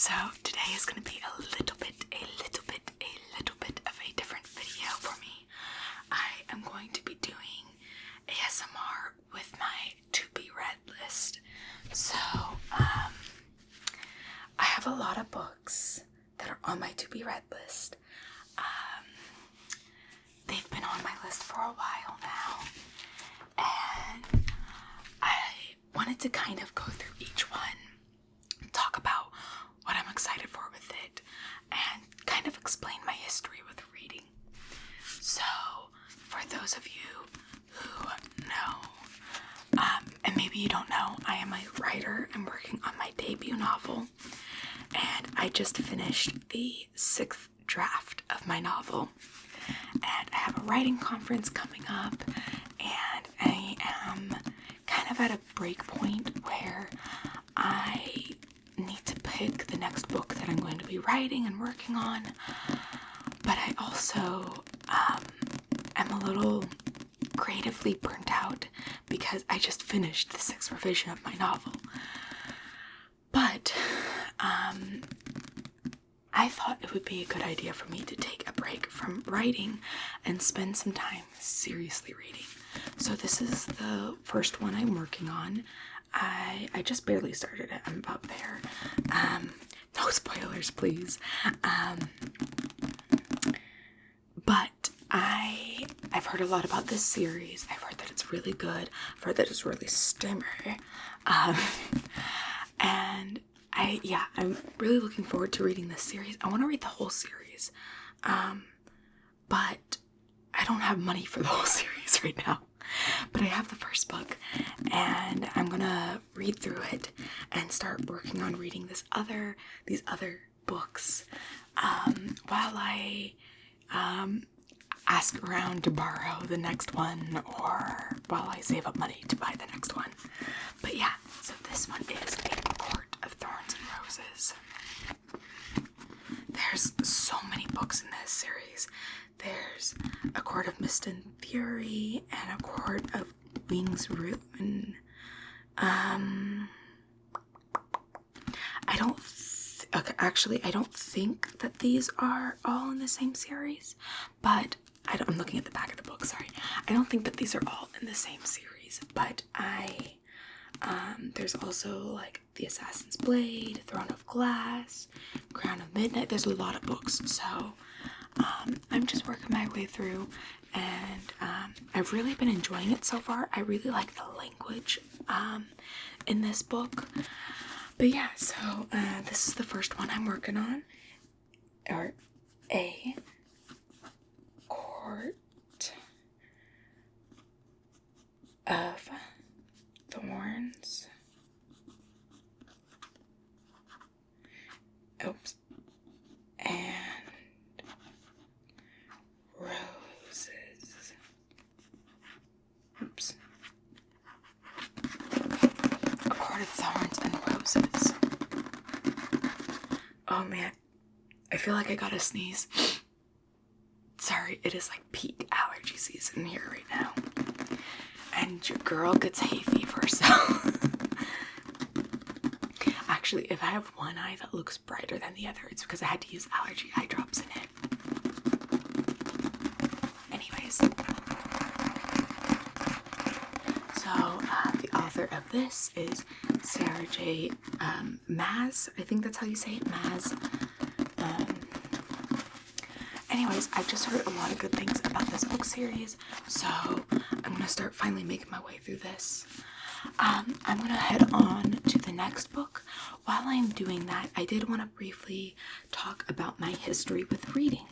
So today is going to be a little bit of a different video for me. I am going to be doing ASMR with my to-be-read list. So, I have a lot of books that are on my to-be-read list. They've been on my list for a while now, and I wanted to kind of go through each one, talk about what I'm excited for with it, and kind of explain my history with reading. So, for those of you who know, and maybe you don't know, I am a writer. I'm working on my debut novel, and I just finished the 6th draft of my novel, and I have a writing conference coming up, and I am kind of at a break point where I need to pick the next book that I'm going to be writing and working on, but I also am a little creatively burnt out because I just finished the 6th revision of my novel. But I thought it would be a good idea for me to take a break from writing and spend some time seriously reading. So this is the first one I'm working on. I just barely started it. I'm about there. No spoilers, please. But I've heard a lot about this series. I've heard that it's really good. I've heard that it's really stimmer. And I'm really looking forward to reading this series. I want to read the whole series. But I don't have money for the whole series right now. But I have the first book, and I'm gonna read through it and start working on reading these other books while I ask around to borrow the next one, or while I save up money to buy the next one. But yeah, so this one is A Court of Thorns and Roses. There's so many books in this series. There's A Court of Mist and Fury and A Court of Wings Ruin. I don't think that these are all in the same series, but I'm looking at the back of the book, sorry. I don't think that these are all in the same series, but there's also like The Assassin's Blade, Throne of Glass, Crown of Midnight. There's a lot of books, so I'm just working my way through, and I've really been enjoying it so far. I really like the language in this book. But yeah, so this is the first one I'm working on, or A Court of Thorns. Oops. And Roses. Oops. A Court of Thorns and Roses. Oh man, I feel like I gotta sneeze. Sorry, it is like peak allergy season here right now. And your girl gets hay fever, so. Actually, if I have one eye that looks brighter than the other, it's because I had to use allergy eye drops in it. Anyways. So, the author of this is Sarah J. Maas. I think that's how you say it, Maas. Anyways, I've just heard a lot of good things about this book series, so I'm gonna start finally making my way through this. I'm gonna head on to the next book. While I'm doing that, I did want to briefly talk about my history with reading.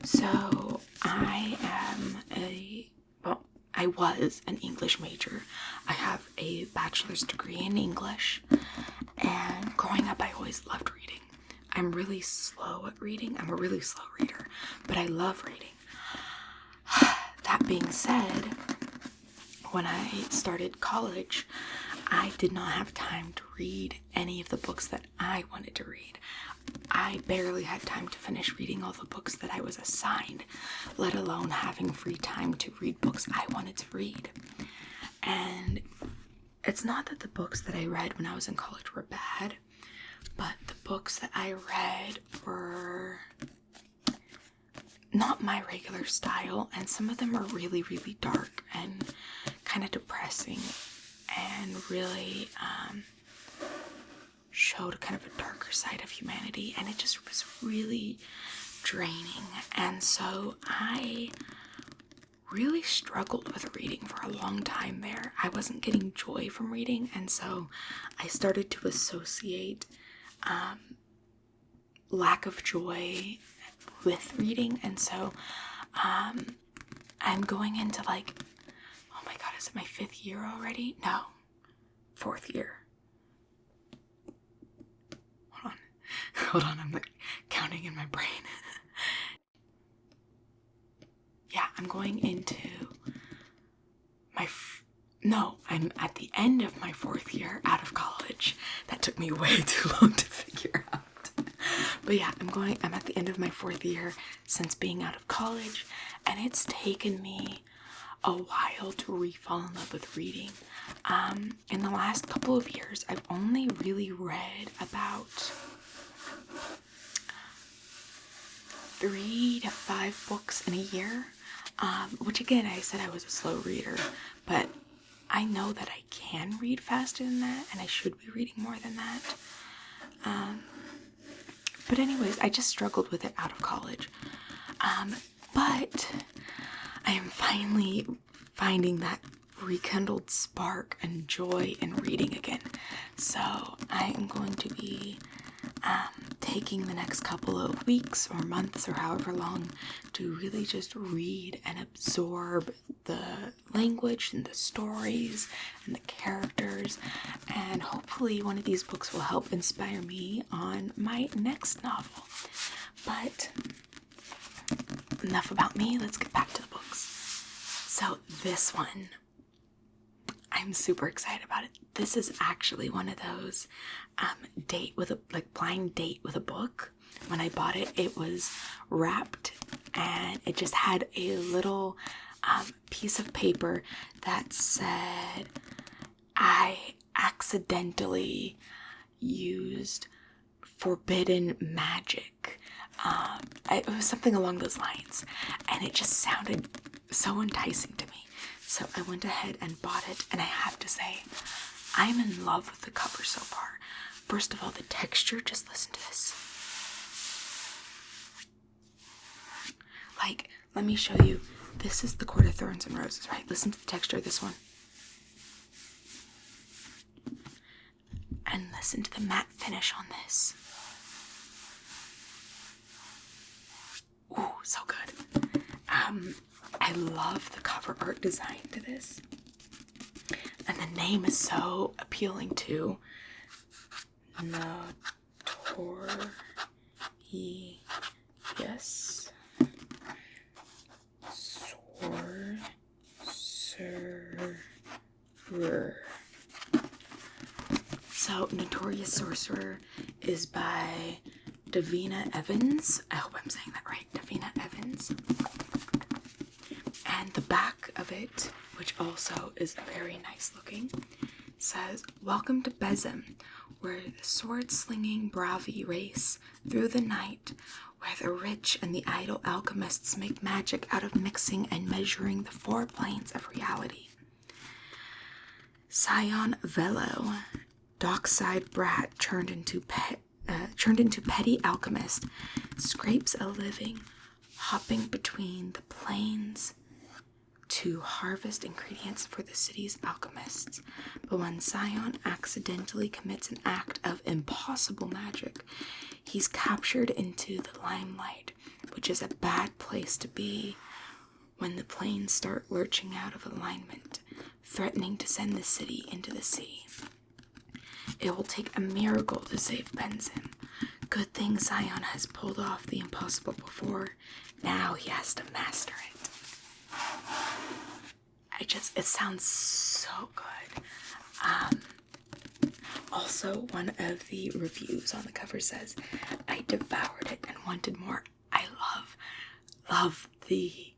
So I was an English major. I have a bachelor's degree in English, and growing up I always loved reading. I'm really slow at reading. I'm a really slow reader, but I love reading. That being said, when I started college, I did not have time to read any of the books that I wanted to read. I barely had time to finish reading all the books that I was assigned, let alone having free time to read books I wanted to read. And it's not that the books that I read when I was in college were bad, but the books that I read were not my regular style, and some of them are really, really dark and kind of depressing and really showed kind of a darker side of humanity, and it just was really draining. And so I really struggled with reading for a long time there. I wasn't getting joy from reading, and so I started to associate lack of joy with reading. And so I'm going into like, oh my god, is it my 5th year already? No, 4th year. Hold on, I'm like counting in my brain. Yeah, I'm going into I'm at the end of my 4th year out of college. That took me way too long to figure out. But yeah, I'm at the end of my 4th year since being out of college, and it's taken me a while to re-fall in love with reading. In the last couple of years, I've only really read about 3 to 5 books in a year, which again, I said I was a slow reader, but I know that I can read faster than that, and I should be reading more than that. But anyways, I just struggled with it out of college. But I am finally finding that rekindled spark and joy in reading again. So I am going to be taking the next couple of weeks or months or however long to really just read and absorb the language and the stories and the characters, and hopefully one of these books will help inspire me on my next novel. But enough about me, let's get back to the books. So this one, I'm super excited about it. This is actually one of those blind date with a book. When I bought it, it was wrapped and it just had a little piece of paper that said, I accidentally used forbidden magic. It was something along those lines, and it just sounded so enticing to me. So I went ahead and bought it, and I have to say, I'm in love with the cover so far. First of all, the texture, just listen to this. Like, let me show you. This is the Court of Thorns and Roses, right? Listen to the texture of this one. And listen to the matte finish on this. Ooh, so good. I love the cover art design to this. And the name is so appealing too. Notorious Sorcerer. So, Notorious Sorcerer is by Davina Evans. I hope I'm saying that right. Davina Evans. And the back of it, which also is very nice looking, says, "Welcome to Bezim, where the sword-slinging bravi race through the night, where the rich and the idle alchemists make magic out of mixing and measuring the 4 planes of reality. Scion Velo, dockside brat turned into petty alchemist, scrapes a living, hopping between the planes to harvest ingredients for the city's alchemists. But when Scion accidentally commits an act of impossible magic, he's captured into the limelight, which is a bad place to be when the planes start lurching out of alignment, threatening to send the city into the sea. It will take a miracle to save Benzim. Good thing Scion has pulled off the impossible before. Now he has to master it." It sounds so good. Also, one of the reviews on the cover says, "I devoured it and wanted more." I love the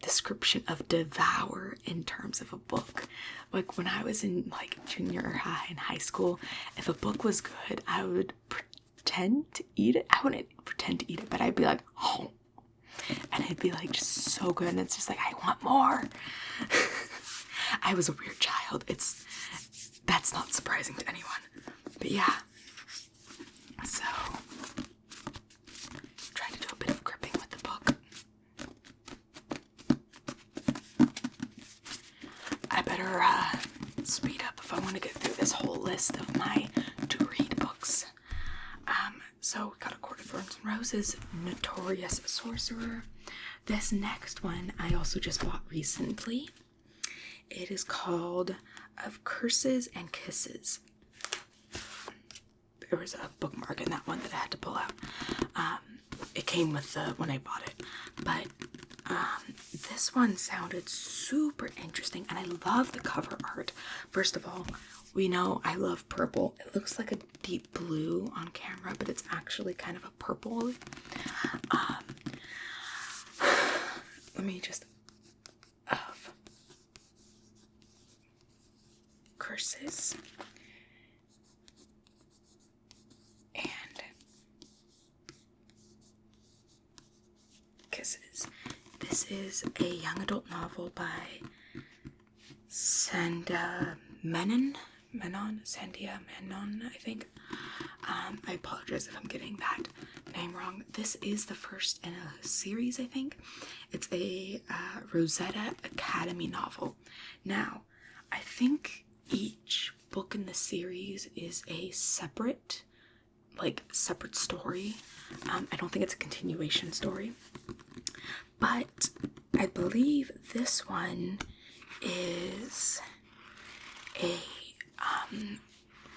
description description of devour in terms of a book. Like when I was in like junior high and high school, if a book was good, I would pretend to eat it. I wouldn't pretend to eat it, but I'd be like, oh, and it'd be like just so good, and it's just like, I want more. I was a weird child. That's not surprising to anyone. But yeah. So try to do a bit of gripping with the book. I better speed up if I want to get through this whole list of my to-read books. So we got A Court of Thorns and Roses, Notorious Sorcerer. This next one I also just bought recently. It is called Of Curses and Kisses. There was a bookmark in that one that I had to pull out. It came with when I bought it. But this one sounded super interesting, and I love the cover art. First of all, we know I love purple. It looks like a deep blue on camera, but it's actually kind of a purple. Let me just... Of Curses and Kisses. This is a young adult novel by Sandia Menon, I think. I apologize if I'm getting that name wrong. This is the first in a series, I think. It's a Rosetta Academy novel. Now, I think each book in the series is a separate story. I don't think it's a continuation story. But I believe this one is a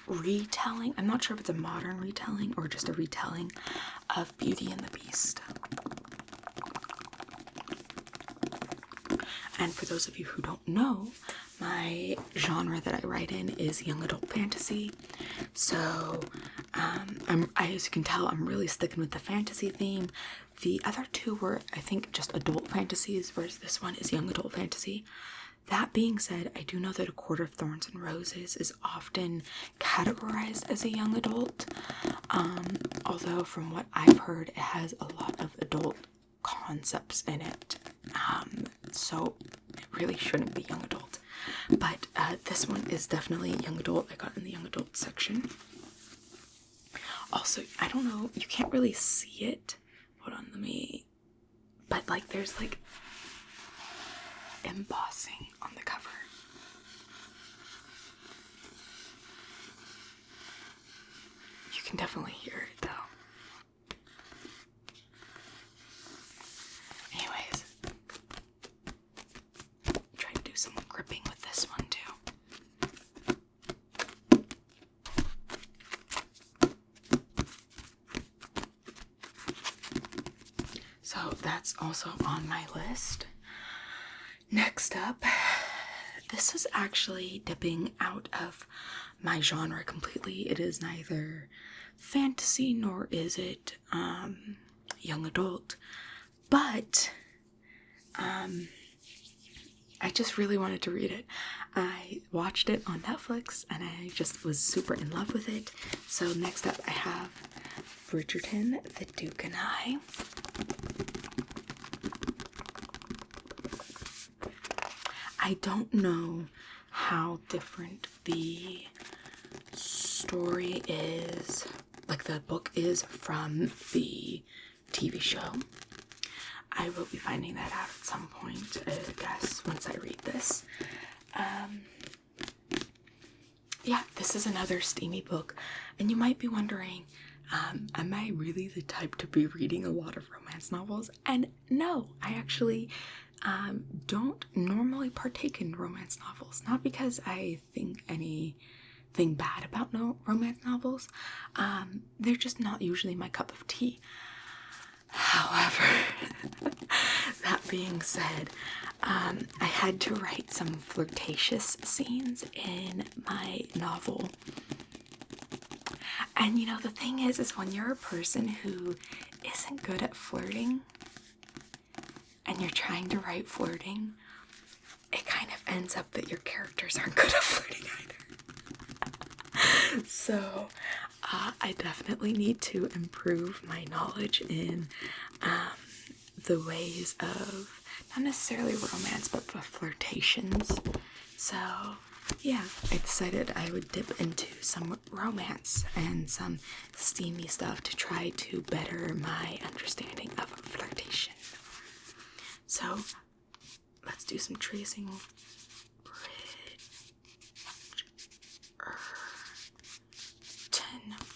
retelling. I'm not sure if it's a modern retelling or just a retelling of Beauty and the Beast. And for those of you who don't know, my genre that I write in is young adult fantasy. So, as you can tell, I'm really sticking with the fantasy theme. The other two were, I think, just adult fantasies, whereas this one is young adult fantasy. That being said, I do know that A Court of Thorns and Roses is often categorized as a young adult, although from what I've heard, it has a lot of adult concepts in it, so it really shouldn't be young adult. But this one is definitely young adult. I got in the young adult section. Also, I don't know, you can't really see it. Hold on, but like there's like embossing on the cover. You can definitely hear it though. Anyways, try to do some gripping with this one too. So that's also on my list. Next up, this is actually dipping out of my genre completely. It is neither fantasy nor is it young adult, but I just really wanted to read it. I watched it on Netflix and I just was super in love with it. So next up I have Bridgerton, the Duke and I. I don't know how different the story is, like the book is, from the TV show. I will be finding that out at some point, I guess, once I read this. Yeah, this is another steamy book, and you might be wondering, am I really the type to be reading a lot of romance novels? And no, I actually don't normally partake in romance novels. Not because I think anything bad about romance novels. They're just not usually my cup of tea. However, that being said, I had to write some flirtatious scenes in my novel. And you know, the thing is when you're a person who isn't good at flirting, and you're trying to write flirting, it kind of ends up that your characters aren't good at flirting either. So I definitely need to improve my knowledge in the ways of not necessarily romance, but the flirtations. So yeah, I decided I would dip into some romance and some steamy stuff to try to better my understanding of flirtation. So let's do some tracing.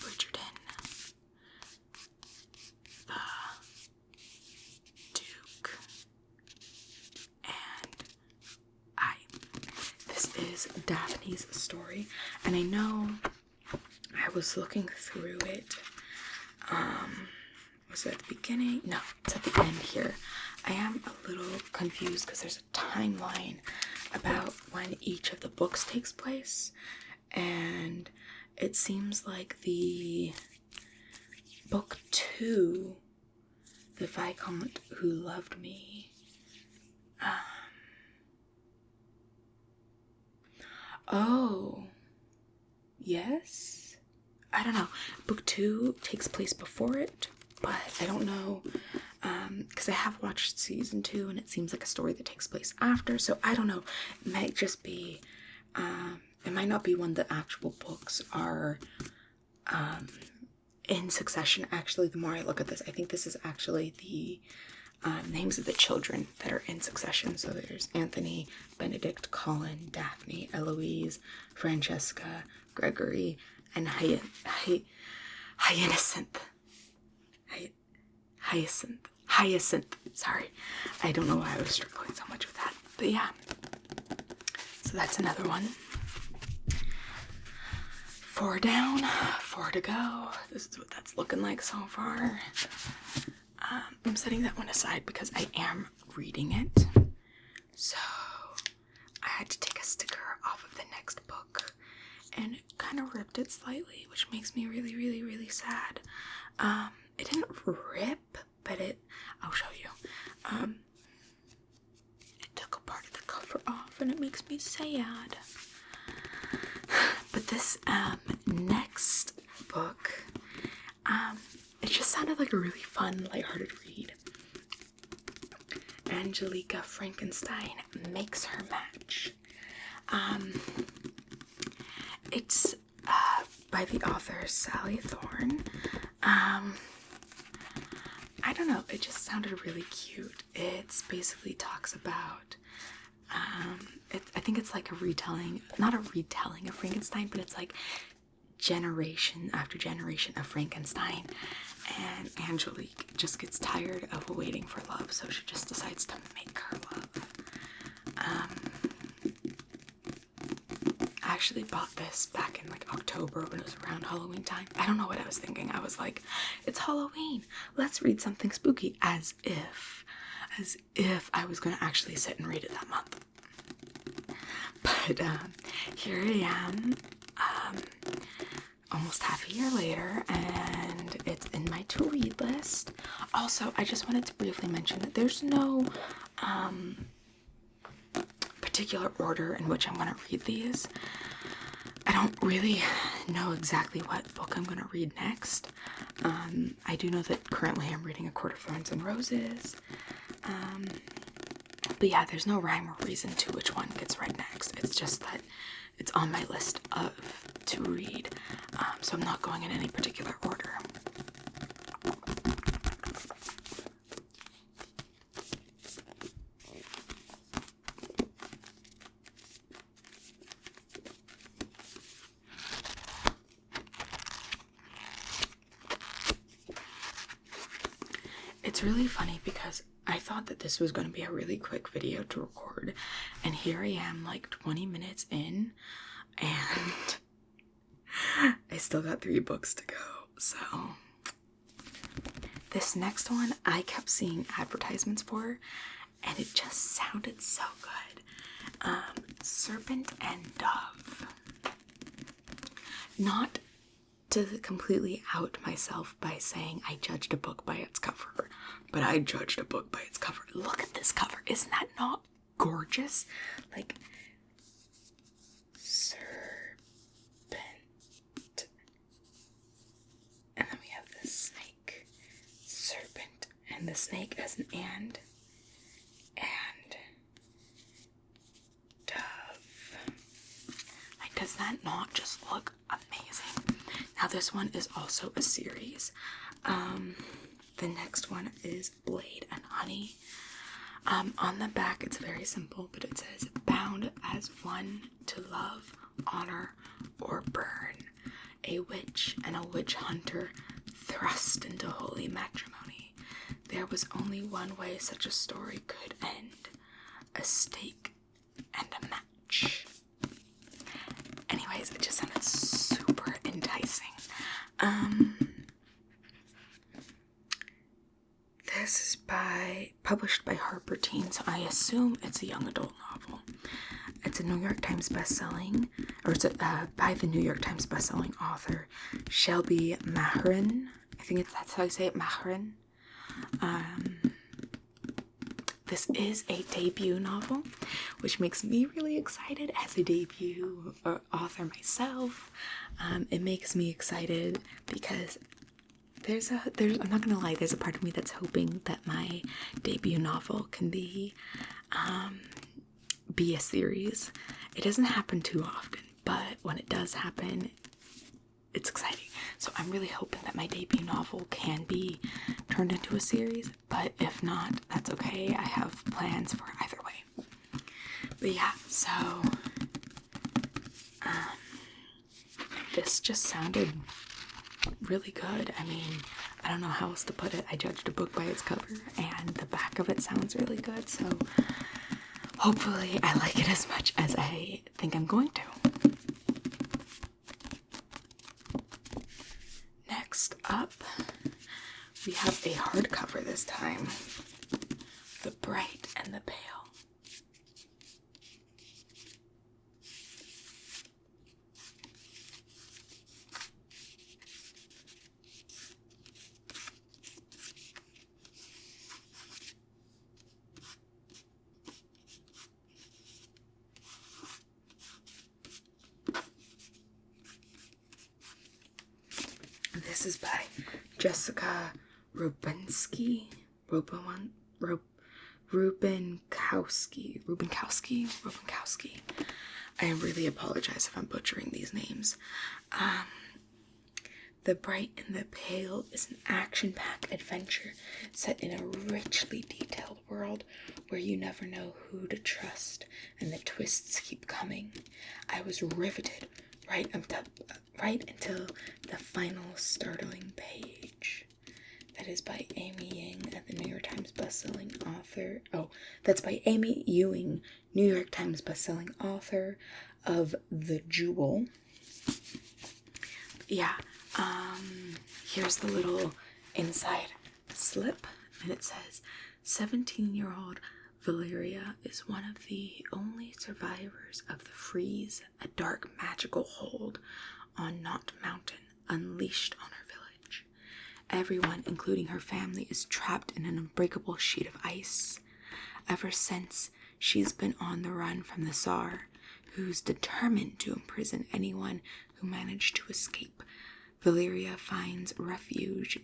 Bridgerton, the Duke, and I. This is Daphne's story, and I know I was looking through it. Was it at the beginning? No, it's at the end here. I am a little confused because there's a timeline about when each of the books takes place, and it seems like the book 2, The Viscount Who Loved Me, oh, yes? I don't know. Book 2 takes place before it, but I don't know, because I have watched season 2, and it seems like a story that takes place after, so I don't know. It might just be, it might not be when the actual books are in succession. Actually, the more I look at this, I think this is actually the names of the children that are in succession. So there's Anthony, Benedict, Colin, Daphne, Eloise, Francesca, Gregory, and Hyacinth. Sorry, I don't know why I was struggling so much with that, but yeah. So that's another one. 4 down, 4 to go. This is what that's looking like so far. I'm setting that one aside because I am reading it. So I had to take a sticker off of the next book, and it kind of ripped it slightly, which makes me really, really, really sad. It didn't rip, but I'll show you. It took a part of the cover off, and it makes me sad. But this next book, it just sounded like a really fun, lighthearted read. Angelica Frankenstein Makes Her Match. It's by the author Sally Thorne. I don't know, it just sounded really cute. It basically talks about I think it's like a retelling, not a retelling of Frankenstein, but it's like generation after generation of Frankenstein, and Angelique just gets tired of waiting for love, so she just decides to make her love. I actually bought this back in like October when it was around Halloween time. I don't know what I was thinking. I was like, it's Halloween, let's read something spooky, as if I was going to actually sit and read it that month. But here I am, almost half a year later, and it's in my to-read list. Also, I just wanted to briefly mention that there's no particular order in which I'm going to read these. I don't really know exactly what book I'm going to read next. I do know that currently I'm reading A Court of Thorns and Roses. But yeah, there's no rhyme or reason to which one gets read next. It's just that it's on my list to read, so I'm not going in any particular order. It's really funny because I thought that this was going to be a really quick video to record, and here I am like 20 minutes in, and I still got 3 books to go. So this next one I kept seeing advertisements for, and it just sounded so good. Serpent and Dove. Not to completely out myself by saying I judged a book by its cover. but I judged a book by its cover. Look at this cover. Isn't that not gorgeous? Like, serpent. And then we have the snake. Serpent. And the snake as an and dove. Like, does that not just look amazing? Now this one is also a series. The next one is Blade and Honey. On the back it's very simple, but it says, bound as one to love, honor, or burn, a witch and a witch hunter thrust into holy matrimony. There was only one way such a story could end, a stake and a match. Anyways, it just sounded super enticing. This is published by Harper Teen, so I assume it's a young adult novel. It's a New York Times bestselling, or it's by the New York Times bestselling author Shelby Mahurin. I think that's how you say it, Mahurin. This is a debut novel, which makes me really excited as a debut author myself. It makes me excited because I'm not gonna lie, there's a part of me that's hoping that my debut novel can be a series. It doesn't happen too often, but when it does happen, it's exciting. So I'm really hoping that my debut novel can be turned into a series, but if not, that's okay. I have plans for either way. But yeah, so this just sounded really good. I mean, I don't know how else to put it. I judged a book by its cover, and the back of it sounds really good, so hopefully I like it as much as I think I'm going to. Next up, we have a hardcover this time, The Bright and the Pale. This is by Jessica Rubinkowski. I really apologize if I'm butchering these names. The Bright and the Pale is an action-packed adventure set in a richly detailed world where you never know who to trust and the twists keep coming. I was riveted right until the final startling page. That is by Amy Yang, the New York Times bestselling author. Oh, that's by Amy Ewing, New York Times bestselling author of The Jewel. Yeah, here's the little inside slip, and it says, 17-year-old Valeria is one of the only survivors of the freeze, a dark magical hold on Knot Mountain unleashed on her village. Everyone, including her family, is trapped in an unbreakable sheet of ice. Ever since, she's been on the run from the Tsar, who's determined to imprison anyone who managed to escape. Valeria finds refuge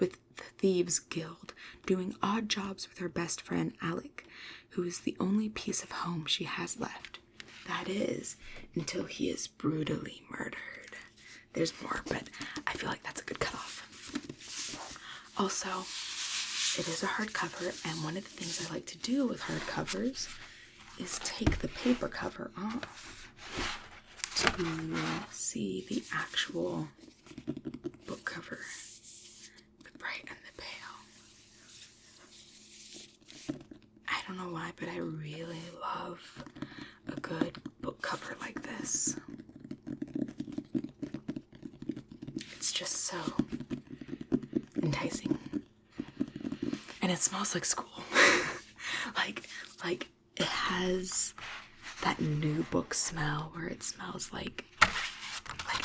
with the Thieves Guild, doing odd jobs with her best friend Alec, who is the only piece of home she has left. That is, until he is brutally murdered. There's more, but I feel like that's a good cutoff. Also, it is a hardcover, and one of the things I like to do with hardcovers is take the paper cover off to see the actual book cover. The Bright and the Pale. I don't know why, but I really love a good book cover like this. It's just so enticing. And it smells like school. like it has that new book smell where it smells like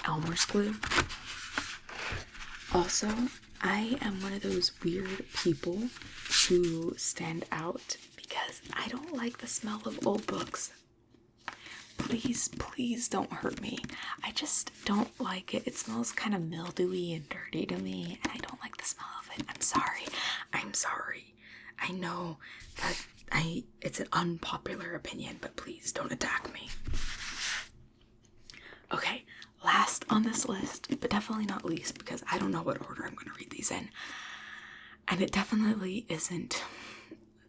Elmer's glue. Also, I am one of those weird people who stand out because I don't like the smell of old books. Please, please don't hurt me. I just don't like it. It smells kind of mildewy and dirty to me, and I don't like the smell of it. I'm sorry. I'm sorry. I know that it's an unpopular opinion, but please don't attack me. Okay, last on this list, but definitely not least, because I don't know what order I'm going to read these in. And it definitely isn't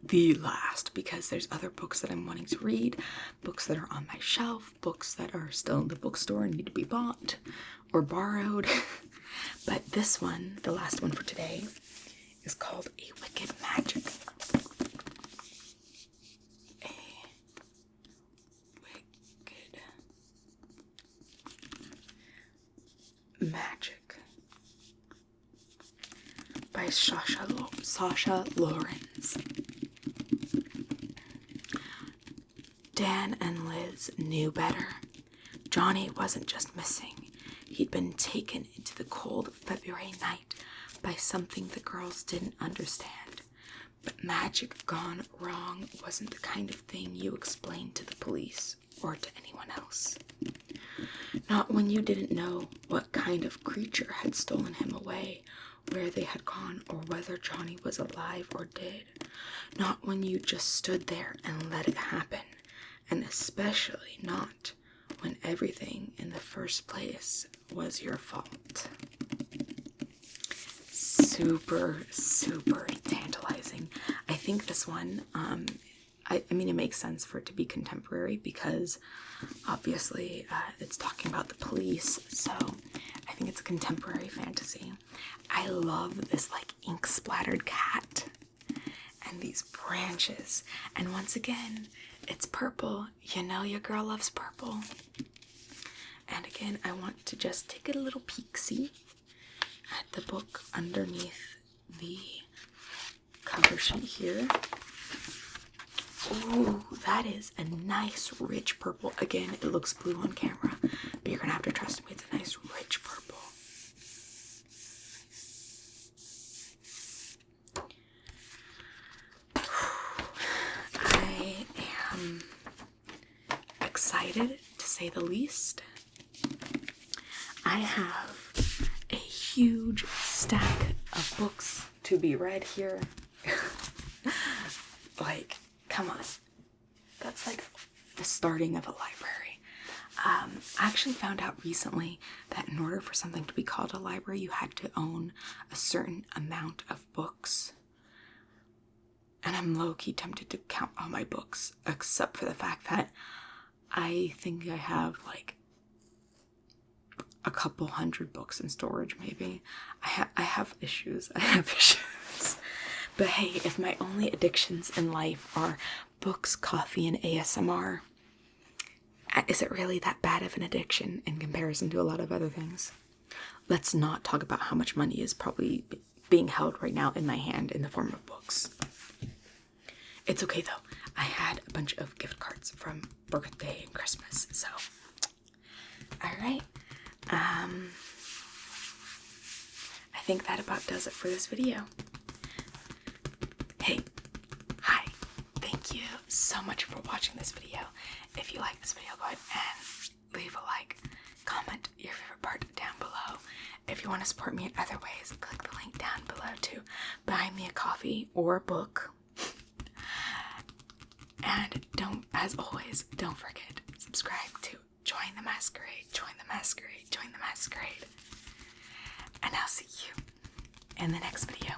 the last, because there's other books that I'm wanting to read, books that are on my shelf, books that are still in the bookstore and need to be bought or borrowed. But this one, the last one for today, is called A Wicked Magic. A Wicked Magic by Sasha Lawrence. Dan and Liz knew better. Johnny wasn't just missing. He'd been taken into the cold February night by something the girls didn't understand. But magic gone wrong wasn't the kind of thing you explained to the police or to anyone else. Not when you didn't know what kind of creature had stolen him away, where they had gone, or whether Johnny was alive or dead. Not when you just stood there and let it happen. And especially not when everything in the first place was your fault. Super, super tantalizing. I think this one, I mean, it makes sense for it to be contemporary because obviously it's talking about the police, so I think it's a contemporary fantasy. I love this like ink splattered cat and these branches, and once again, it's purple. You know your girl loves purple. And again, I want to just take a little peek-see at the book underneath the cover sheet here. Ooh, that is a nice rich purple. Again, it looks blue on camera, but you're gonna have to trust me, it's a nice rich purple. I am excited, to say the least. I have a huge stack of books to be read here. Like, come on. That's like the starting of a library. I actually found out recently that in order for something to be called a library, you had to own a certain amount of books. And I'm low-key tempted to count all my books, except for the fact that I think I have like a couple hundred books in storage, maybe. I have issues. But hey, if my only addictions in life are books, coffee, and ASMR, is it really that bad of an addiction in comparison to a lot of other things? Let's not talk about how much money is probably being held right now in my hand in the form of books. It's okay though. I had a bunch of gift cards from birthday and Christmas, so. Alright. I think that about does it for this video. Hey, hi, thank you so much for watching this video. If you like this video, go ahead and leave a like, comment your favorite part down below. If you want to support me in other ways, click the link down below to buy me a coffee or a book. And as always, don't forget, subscribe to Join the Masquerade, Join the Masquerade, Join the Masquerade. And I'll see you in the next video.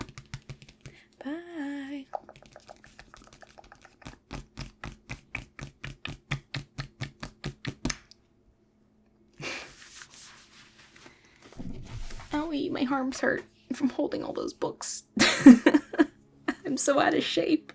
Bye. Owie, my arms hurt from holding all those books. I'm so out of shape.